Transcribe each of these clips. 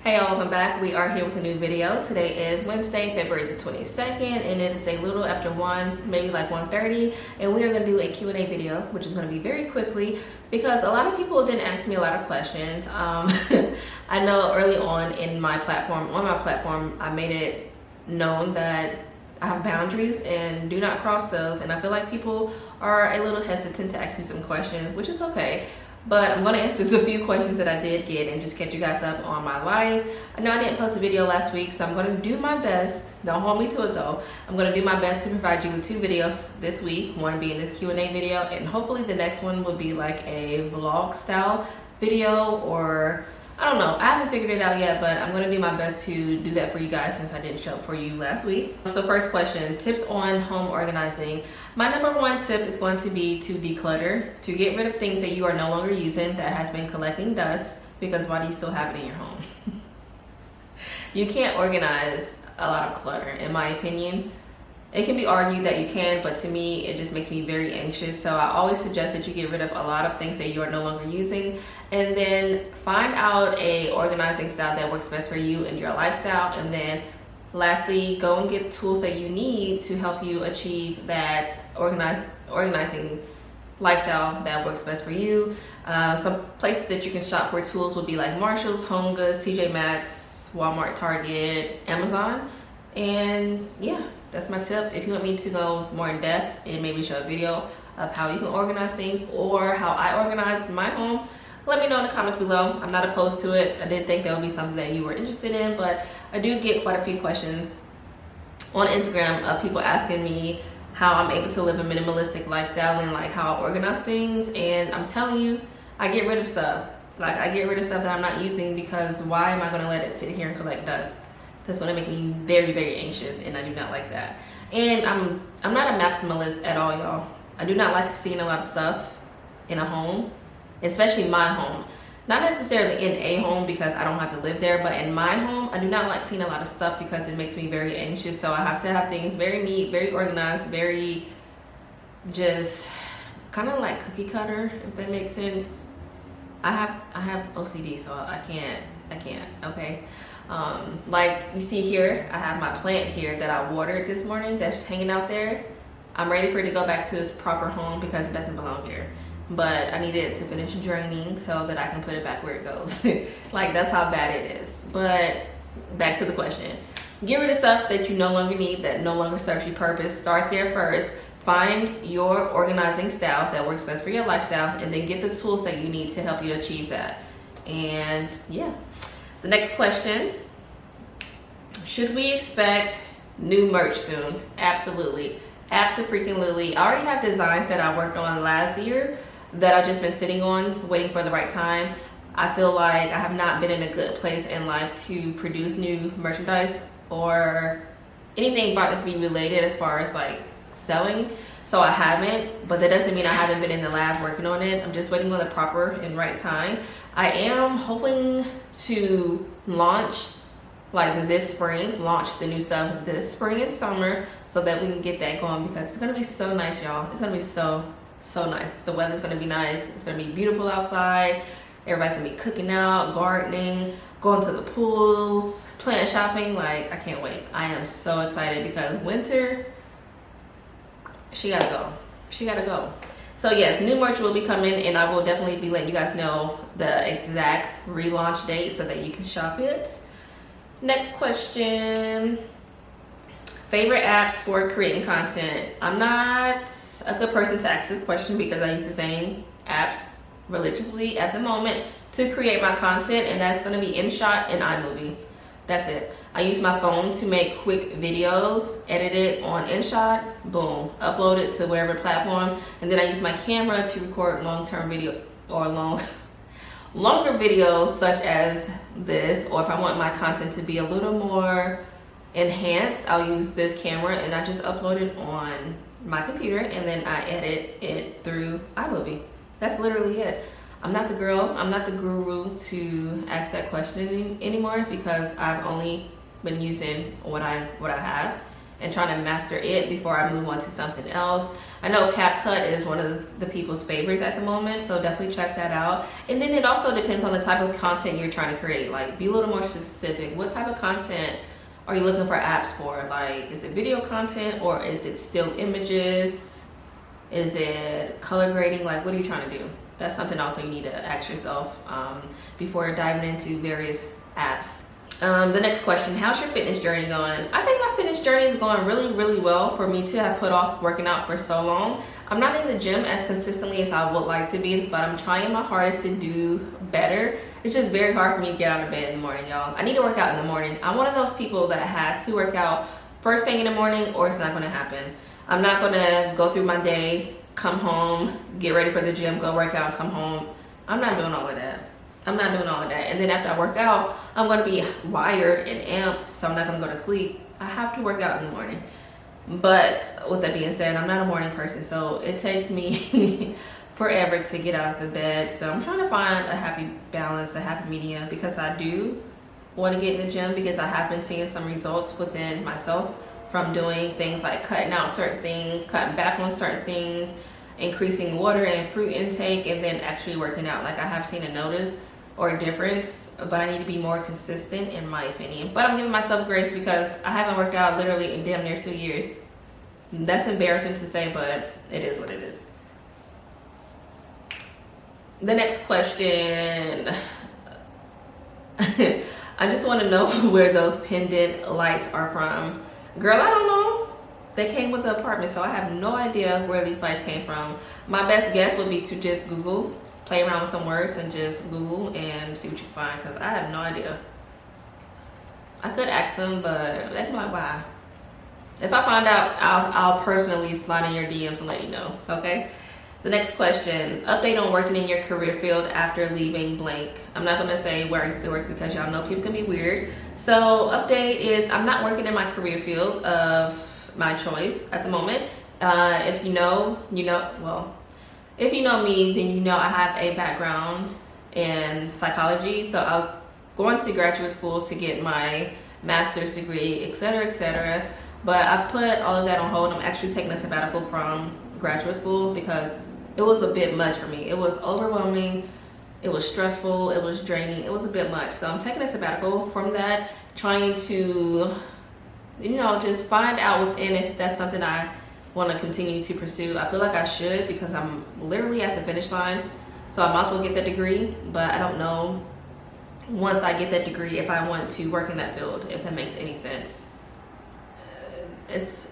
Hey y'all, welcome back. We are here with a new video. Today is Wednesday, February the 22nd, and it is a little after 1, maybe like 1:30, and we are going to do a Q&A video, which is going to be very quickly because a lot of people didn't ask me a lot of questions. I know early on in my platform, I made it known that I have boundaries and do not cross those, and I feel like people are a little hesitant to ask me some questions, which is okay. But I'm going to answer a few questions that I did get and just catch you guys up on my life. I know I didn't post a video last week, so I'm going to do my best. Don't hold me to it though. I'm going to do my best to provide you with 2 videos this week. One being this Q&A video, and hopefully the next one will be like a vlog style video, or I don't know. I haven't figured it out yet, but I'm going to do my best to do that for you guys since I didn't show up for you last week. So first question, tips on home organizing. My number 1 tip is going to be to declutter, to get rid of things that you are no longer using that has been collecting dust, because why do you still have it in your home? You can't organize a lot of clutter, in my opinion. It can be argued that you can, but to me, it just makes me very anxious. So I always suggest that you get rid of a lot of things that you are no longer using, and then find out a organizing style that works best for you and your lifestyle. And then lastly, go and get tools that you need to help you achieve that organizing lifestyle that works best for you. Some places that you can shop for tools would be like Marshall's, Home Goods, TJ Maxx, Walmart, Target, Amazon. And yeah, that's my tip. If you want me to go more in depth and maybe show a video of how you can organize things or how I organize my home, let me know in the comments below. I'm not opposed to it. I did think that would be something that you were interested in, but I do get quite a few questions on Instagram of people asking me how I'm able to live a minimalistic lifestyle and like how I organize things. And I'm telling you, I get rid of stuff. Like I get rid of stuff that I'm not using, because why am I going to let it sit here and collect dust? That's going to make me very, very anxious, and I do not like that. And I'm not a maximalist at all, y'all. I do not like seeing a lot of stuff in a home, especially my home. Not necessarily in a home because I don't have to live there, but in my home, I do not like seeing a lot of stuff because it makes me very anxious. So I have to have things very neat, very organized, very just kind of like cookie cutter, if that makes sense. I have OCD, so I can't, okay? Like you see here, I have my plant here that I watered this morning that's hanging out there. I'm ready for it to go back to its proper home because it doesn't belong here. But I needed it to finish draining so that I can put it back where it goes. Like that's how bad it is. But back to the question. Get rid of stuff that you no longer need, that no longer serves your purpose. Start there first. Find your organizing style that works best for your lifestyle, and then get the tools that you need to help you achieve that. And yeah. The next question, should we expect new merch soon? Absolutely. Absolutely. I already have designs that I worked on last year that I've just been sitting on, waiting for the right time. I feel like I have not been in a good place in life to produce new merchandise or anything BotanistBee related as far as like selling. So I haven't, but that doesn't mean I haven't been in the lab working on it. I'm just waiting on the proper and right time. I am hoping to launch like this spring, launch the new stuff this spring and summer so that we can get that going, because it's gonna be so nice, y'all. It's gonna be so nice. The weather's gonna be nice. It's gonna be beautiful outside. Everybody's gonna be cooking out, gardening, going to the pools, planet shopping. Like, I can't wait. I am so excited because winter, she gotta go. So yes, new merch will be coming, and I will definitely be letting you guys know the exact relaunch date so that you can shop it. Next question, favorite apps for creating content. I'm not a good person to ask this question because I use the same apps religiously at the moment to create my content, and that's going to be InShot and iMovie. That's it. I use my phone to make quick videos, edit it on InShot, boom, upload it to wherever platform, and then I use my camera to record long-term video or longer videos such as this, or if I want my content to be a little more enhanced, I'll use this camera and I just upload it on my computer and then I edit it through iMovie. That's literally it. I'm not the girl, I'm not the guru to ask that question anymore because I've only been using what I have, and trying to master it before I move on to something else. I know CapCut is one of the people's favorites at the moment, so definitely check that out. And then it also depends on the type of content you're trying to create. Like, be a little more specific. What type of content are you looking for apps for? Like, is it video content or is it still images? Is it color grading? Like, what are you trying to do? That's something also you need to ask yourself before diving into various apps. The next question, how's your fitness journey going? I think my fitness journey is going really, really well for me to have put off working out for so long. I'm not in the gym as consistently as I would like to be, but I'm trying my hardest to do better. It's just very hard for me to get out of bed in the morning, y'all. I need to work out in the morning. I'm one of those people that has to work out first thing in the morning or it's not gonna happen. I'm not gonna go through my day, come home, get ready for the gym, go work out, come home. I'm not doing all of that. I'm not doing all of that. And then after I work out, I'm gonna be wired and amped, so I'm not gonna go to sleep. I have to work out in the morning. But with that being said, I'm not a morning person, so it takes me forever to get out of the bed. So I'm trying to find a happy balance, a happy medium, because I do want to get in the gym because I have been seeing some results within myself from doing things like cutting out certain things, cutting back on certain things, increasing water and fruit intake, and then actually working out. Like, I have seen a notice or a difference, but I need to be more consistent in my opinion. But I'm giving myself grace because I haven't worked out literally in damn near 2 years. That's embarrassing to say, but it is what it is. The next question. I just want to know where those pendant lights are from. Girl, I don't know. They came with the apartment, so I have no idea where these lights came from. My best guess would be to just Google, play around with some words and just Google and see what you find, because I have no idea. I could ask them, but that's not why. If I find out, I'll personally slide in your DMs and let you know, okay? The next question, update on working in your career field after leaving blank. I'm not gonna say where I used to work because y'all know people can be weird. So update is I'm not working in my career field of my choice at the moment. If you know, you know, well, if you know me, then you know I have a background in psychology. So I was going to graduate school to get my master's degree, etc., etc. But I put all of that on hold. I'm actually taking a sabbatical from graduate school because it was a bit much for me. It was overwhelming, it was stressful, it was draining, it was a bit much. So I'm taking a sabbatical from that, trying to, you know, just find out within if that's something I want to continue to pursue. I feel like I should because I'm literally at the finish line. So I might as well get that degree, but I don't know once I get that degree if I want to work in that field, if that makes any sense. It's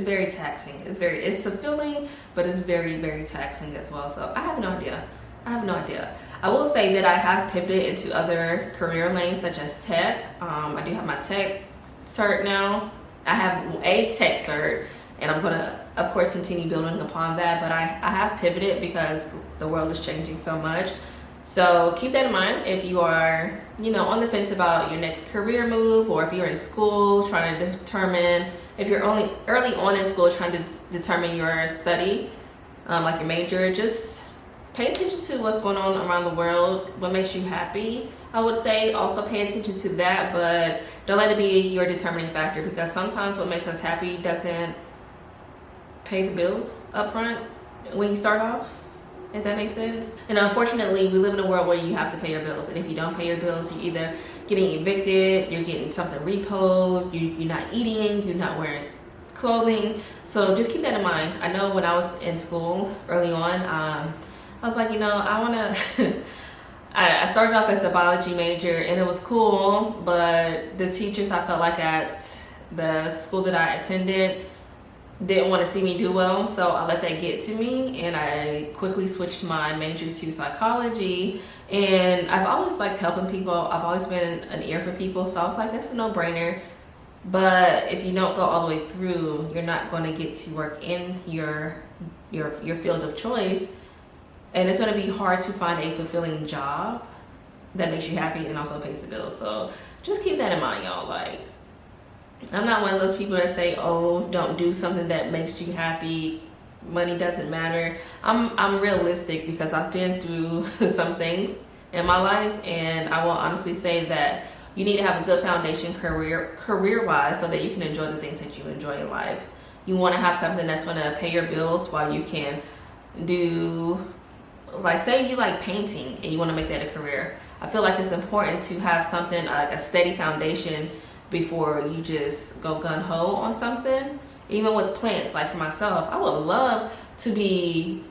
very taxing. It's fulfilling, but it's very, very taxing as well. So I have no idea. I will say that I have pivoted into other career lanes such as tech. I do have my tech cert now. I have a tech cert, and I'm gonna, of course, continue building upon that. But I have pivoted because the world is changing so much. So keep that in mind if you are, you know, on the fence about your next career move, or if you're in school trying to determine, if you're only early on in school trying to determine your study, like your major, just pay attention to what's going on around the world, what makes you happy. I would say also pay attention to that, but don't let it be your determining factor, because sometimes what makes us happy doesn't pay the bills up front when you start off, if that makes sense. And unfortunately, we live in a world where you have to pay your bills, and if you don't pay your bills, you're either getting evicted, you're getting something repoed, you're not eating, you're not wearing clothing. So just keep that in mind. I know when I was in school early on, I was like, you know, I want to I started off as a biology major, and it was cool, but the teachers I felt like at the school that I attended didn't want to see me do well, so I let that get to me, and I quickly switched my major to psychology. And I've always liked helping people. I've always been an ear for people, so I was like, that's a no-brainer. But if you don't go all the way through, you're not going to get to work in your field of choice, and it's going to be hard to find a fulfilling job that makes you happy and also pays the bills. So just keep that in mind, y'all. Like, I'm not one of those people that say, oh, don't do something that makes you happy, money doesn't matter. I'm realistic because I've been through some things in my life, and I will honestly say that you need to have a good foundation career-wise so that you can enjoy the things that you enjoy in life. You want to have something that's going to pay your bills while you can do, like, say you like painting and you want to make that a career. I feel like it's important to have something like a steady foundation before you just go gung-ho on something. Even with plants, like for myself, I would love to be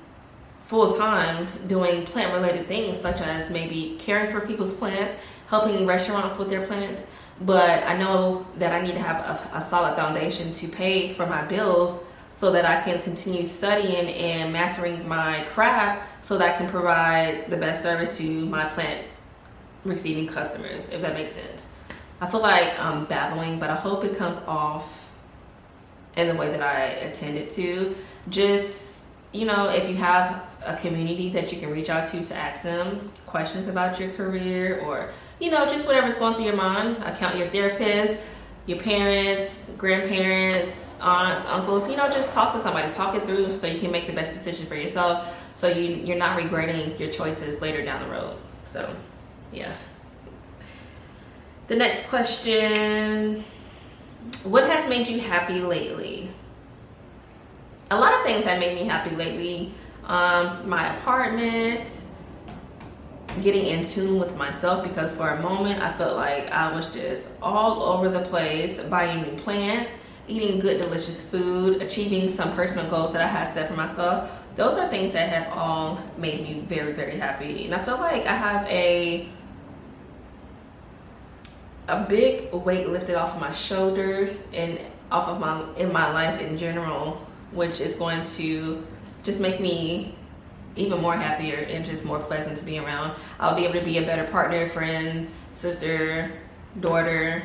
full-time doing plant-related things, such as maybe caring for people's plants, helping restaurants with their plants. But I know that I need to have a solid foundation to pay for my bills so that I can continue studying and mastering my craft so that I can provide the best service to my plant receiving customers, if that makes sense. I feel like I'm babbling, but I hope it comes off in the way that I intended to. Just, you know, if you have a community that you can reach out to ask them questions about your career, or, you know, just whatever's going through your mind. Account your therapist, your parents, grandparents, aunts, uncles, you know, just talk to somebody, talk it through so you can make the best decision for yourself, so you're not regretting your choices later down the road. So, yeah. The next question, what has made you happy lately? A lot of things have made me happy lately. My apartment, getting in tune with myself, because for a moment I felt like I was just all over the place, buying new plants, eating good delicious food, achieving some personal goals that I had set for myself. Those are things that have all made me very, very happy. And I feel like I have a big weight lifted off of my shoulders and off of my life in general, which is going to just make me even more happier and just more pleasant to be around. I'll be able to be a better partner, friend, sister, daughter,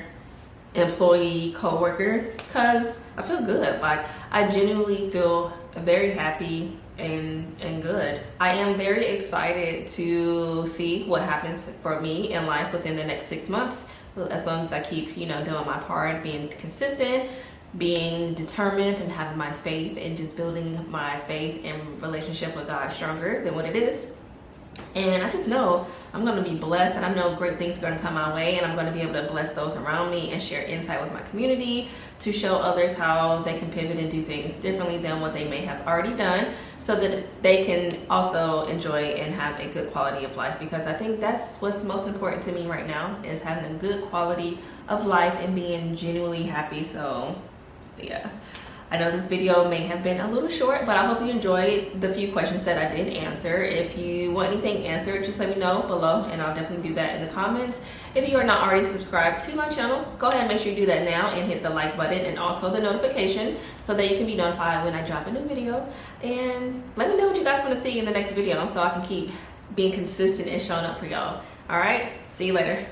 employee, co-worker, because I feel good. Like, I genuinely feel very happy and good. I am very excited to see what happens for me in life within the next 6 months, as long as I keep, you know, doing my part, being consistent, being determined, and having my faith, and just building my faith and relationship with God stronger than what it is. And I just know I'm going to be blessed, and I know great things are going to come my way, and I'm going to be able to bless those around me and share insight with my community to show others how they can pivot and do things differently than what they may have already done, so that they can also enjoy and have a good quality of life. Because I think that's what's most important to me right now, is having a good quality of life and being genuinely happy. So yeah, I know this video may have been a little short, but I hope you enjoyed the few questions that I did answer. If you want anything answered, just let me know below, and I'll definitely do that in the comments. If you are not already subscribed to my channel, go ahead and make sure you do that now, and hit the like button and also the notification, so that you can be notified when I drop a new video. And let me know what you guys want to see in the next video, so I can keep being consistent and showing up for y'all. All right, see you later.